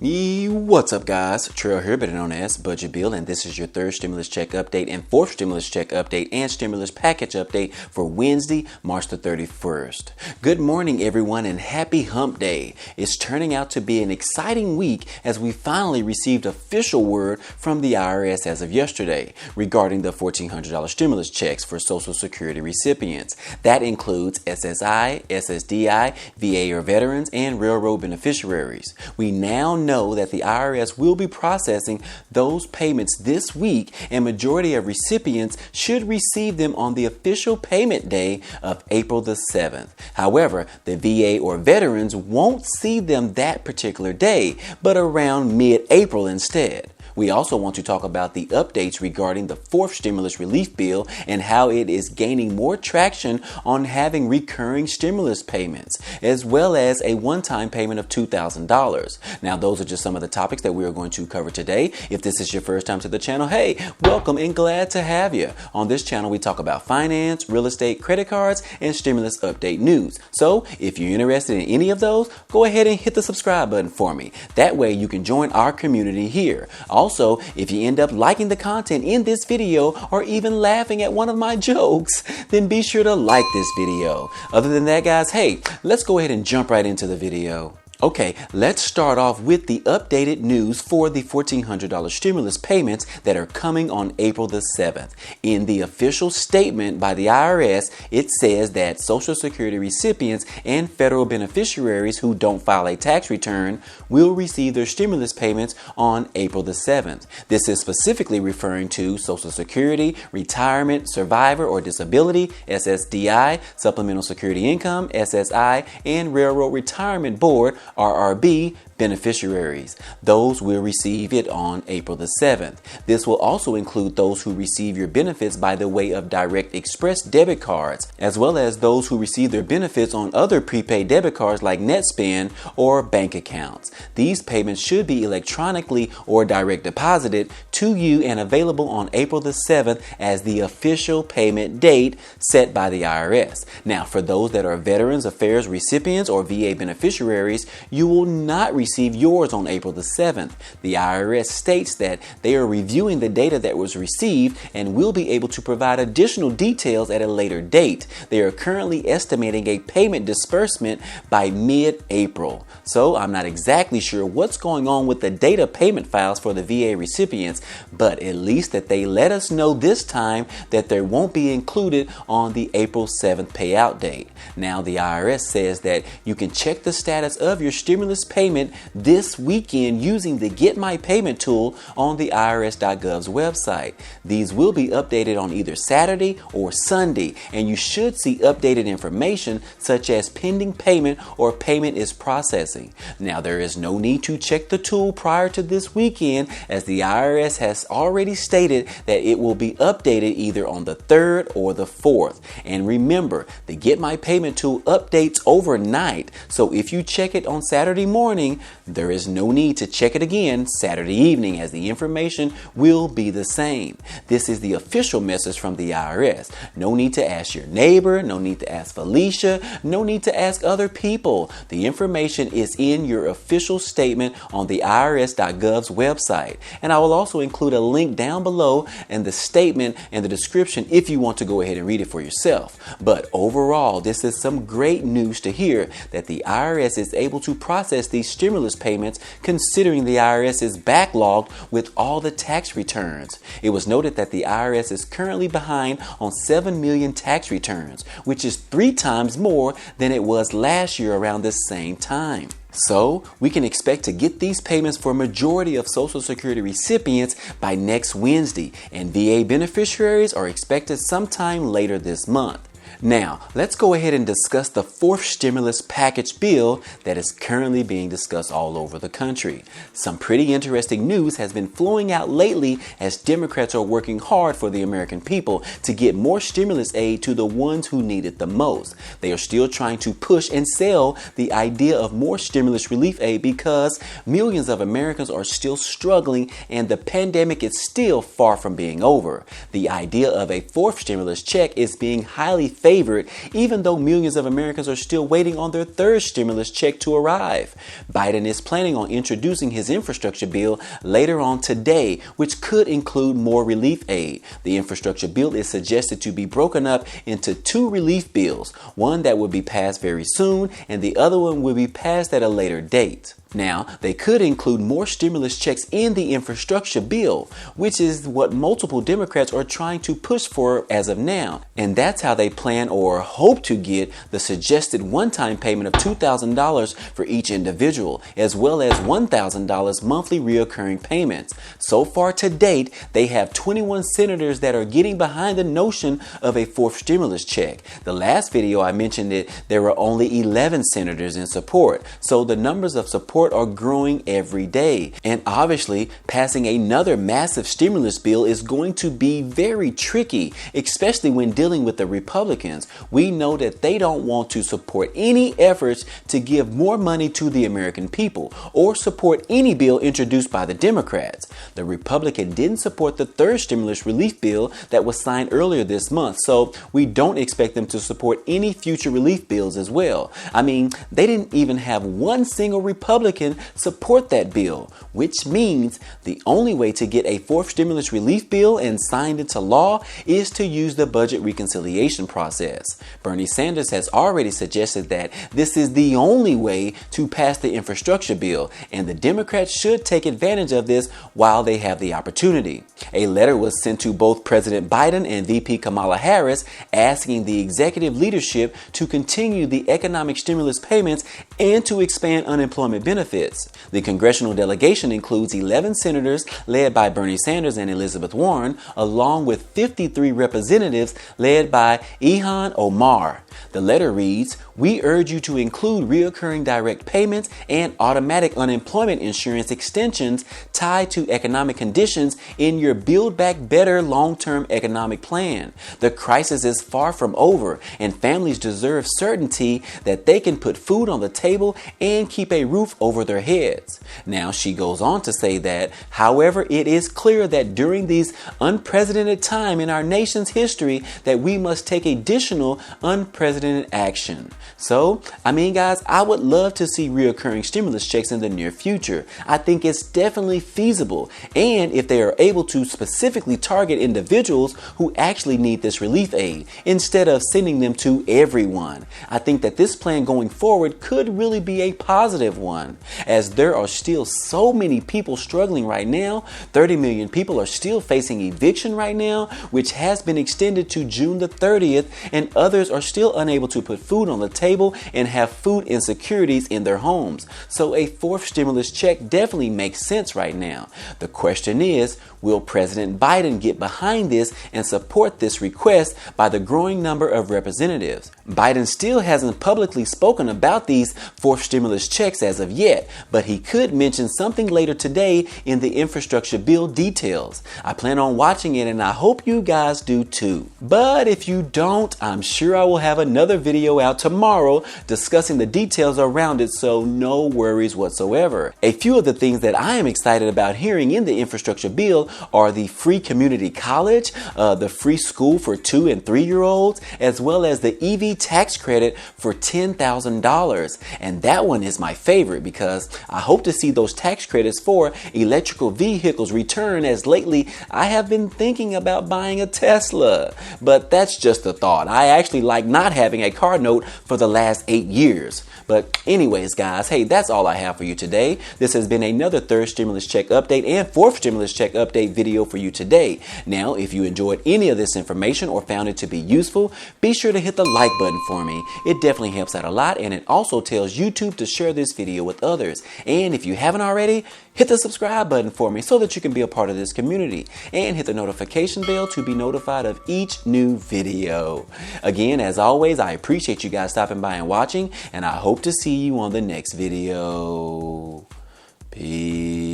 What's up, guys? Trail here, better known as Budget Bill, and this is your third stimulus check update and fourth stimulus check update and stimulus package update for Wednesday, March the 31st. Good morning, everyone, and happy hump day. It's turning out to be an exciting week as we finally received official word from the IRS as of yesterday regarding the $1,400 stimulus checks for Social Security recipients. That includes SSI, SSDI, VA or veterans, and railroad beneficiaries. We now know that the IRS will be processing those payments this week, and majority of recipients should receive them on the official payment day of April the 7th. However, the VA or veterans won't see them that particular day, but around mid-April instead. We also want to talk about the updates regarding the fourth stimulus relief bill and how it is gaining more traction on having recurring stimulus payments, as well as a one-time payment of $2,000. Now, those are just some of the topics that we are going to cover today. If this is your first time to the channel, hey, welcome and glad to have you. On this channel, we talk about finance, real estate, credit cards, and stimulus update news. So if you're interested in any of those, go ahead and hit the subscribe button for me. That way you can join our community here. Also, if you end up liking the content in this video or even laughing at one of my jokes, then be sure to like this video. Other than that, guys, hey, let's go ahead and jump right into the video. Okay, let's start off with the updated news for the $1,400 stimulus payments that are coming on April the 7th. In the official statement by the IRS, it says that Social Security recipients and federal beneficiaries who don't file a tax return will receive their stimulus payments on April the 7th. This is specifically referring to Social Security, retirement, survivor or disability, SSDI, supplemental security income, SSI, and Railroad Retirement Board, RRB, beneficiaries. Those will receive it on April the 7th. This will also include those who receive your benefits by the way of direct express debit cards, as well as those who receive their benefits on other prepaid debit cards like NetSpend or bank accounts. These payments should be electronically or direct deposited to you and available on April the 7th as the official payment date set by the IRS. Now, for those that are Veterans Affairs recipients or VA beneficiaries, you will not receive yours on April the 7th. The IRS states that they are reviewing the data that was received and will be able to provide additional details at a later date. They are currently estimating a payment disbursement by mid-April. So I'm not exactly sure what's going on with the data payment files for the VA recipients, but at least that they let us know this time that they won't be included on the April 7th payout date. Now, the IRS says that you can check the status of your stimulus payment this weekend using the Get My Payment tool on the irs.gov's website. These will be updated on either Saturday or Sunday, and you should see updated information such as pending payment or payment is processing. Now, there is no need to check the tool prior to this weekend, as the IRS has already stated that it will be updated either on the 3rd or the 4th. And remember, the Get My Payment tool updates overnight, so if you check it on Saturday morning, there is no need to check it again Saturday evening, as the information will be the same. This is the official message from the IRS. No need to ask your neighbor, no need to ask Felicia, no need to ask other people. The information is in your official statement on the irs.gov's website. And I will also include a link down below in the statement and the description if you want to go ahead and read it for yourself. But overall, this is some great news to hear that the IRS is able to process these stimulus payments, considering the IRS is backlogged with all the tax returns. It was noted that the IRS is currently behind on 7 million tax returns, which is 3 times more than it was last year around this same time. So we can expect to get these payments for a majority of Social Security recipients by next Wednesday, and VA beneficiaries are expected sometime later this month. Now, let's go ahead and discuss the fourth stimulus package bill that is currently being discussed all over the country. Some pretty interesting news has been flowing out lately as Democrats are working hard for the American people to get more stimulus aid to the ones who need it the most. They are still trying to push and sell the idea of more stimulus relief aid because millions of Americans are still struggling and the pandemic is still far from being over. The idea of a fourth stimulus check is being highly favored, even though millions of Americans are still waiting on their third stimulus check to arrive. Biden is planning on introducing his infrastructure bill later on today, which could include more relief aid. The infrastructure bill is suggested to be broken up into two relief bills, one that will be passed very soon and the other one will be passed at a later date. Now, they could include more stimulus checks in the infrastructure bill, which is what multiple Democrats are trying to push for as of now. And that's how they plan or hope to get the suggested one-time payment of $2,000 for each individual, as well as $1,000 monthly reoccurring payments. So far to date, they have 21 senators that are getting behind the notion of a fourth stimulus check. The last video I mentioned that there were only 11 senators in support. So the numbers of support are growing every day. And obviously, passing another massive stimulus bill is going to be very tricky, especially when dealing with the Republicans. We know that they don't want to support any efforts to give more money to the American people or support any bill introduced by the Democrats. The Republican didn't support the third stimulus relief bill that was signed earlier this month, so we don't expect them to support any future relief bills as well. I mean, they didn't even have one single Republican support that bill, which means the only way to get a fourth stimulus relief bill and signed into law is to use the budget reconciliation process. Bernie Sanders has already suggested that this is the only way to pass the infrastructure bill, and the Democrats should take advantage of this while they have the opportunity. A letter was sent to both President Biden and VP Kamala Harris asking the executive leadership to continue the economic stimulus payments and to expand unemployment benefits. The congressional delegation includes 11 senators led by Bernie Sanders and Elizabeth Warren, along with 53 representatives led by Ilhan Omar. The letter reads, "We urge you to include recurring direct payments and automatic unemployment insurance extensions tied to economic conditions in your Build Back Better long-term economic plan. The crisis is far from over, and families deserve certainty that they can put food on the table and keep a roof over their heads." Now, she goes on to say that, however, it is clear that during these unprecedented time in our nation's history that we must take additional unprecedented action. So, I mean, guys, I would love to see reoccurring stimulus checks in the near future. I think it's definitely feasible. And if they are able to specifically target individuals who actually need this relief aid instead of sending them to everyone, I think that this plan going forward could really be a positive one, as there are still so many people struggling right now. 30 million people are still facing eviction right now, which has been extended to June the 30th, and others are still unable to put food on the table and have food insecurities in their homes. So a fourth stimulus check definitely makes sense right now. The question is, will President Biden get behind this and support this request by the growing number of representatives? Biden still hasn't publicly spoken about these fourth stimulus checks as of yet, but he could mention something later today in the infrastructure bill details. I plan on watching it, and I hope you guys do too. But if you don't, I'm sure I will have another video out tomorrow discussing the details around it, so no worries whatsoever. A few of the things that I am excited about hearing in the infrastructure bill are the free community college, the free school for 2 and 3-year-olds, as well as the EV tax credit for $10,000. And that one is my favorite because I hope to see those tax credits for electrical vehicles return, as lately I have been thinking about buying a Tesla. But that's just a thought. I actually like not having a car note for the last 8 years. But anyways, guys, hey, that's all I have for you today. This has been another third stimulus check update and fourth stimulus check update video for you today. Now, if you enjoyed any of this information or found it to be useful, be sure to hit the like button for me. It definitely helps out a lot, and it also tells YouTube to share this video with others. And if you haven't already, hit the subscribe button for me so that you can be a part of this community, and hit the notification bell to be notified of each new video. Again, as always, I appreciate you guys stopping by and watching, and I hope to see you on the next video. Peace.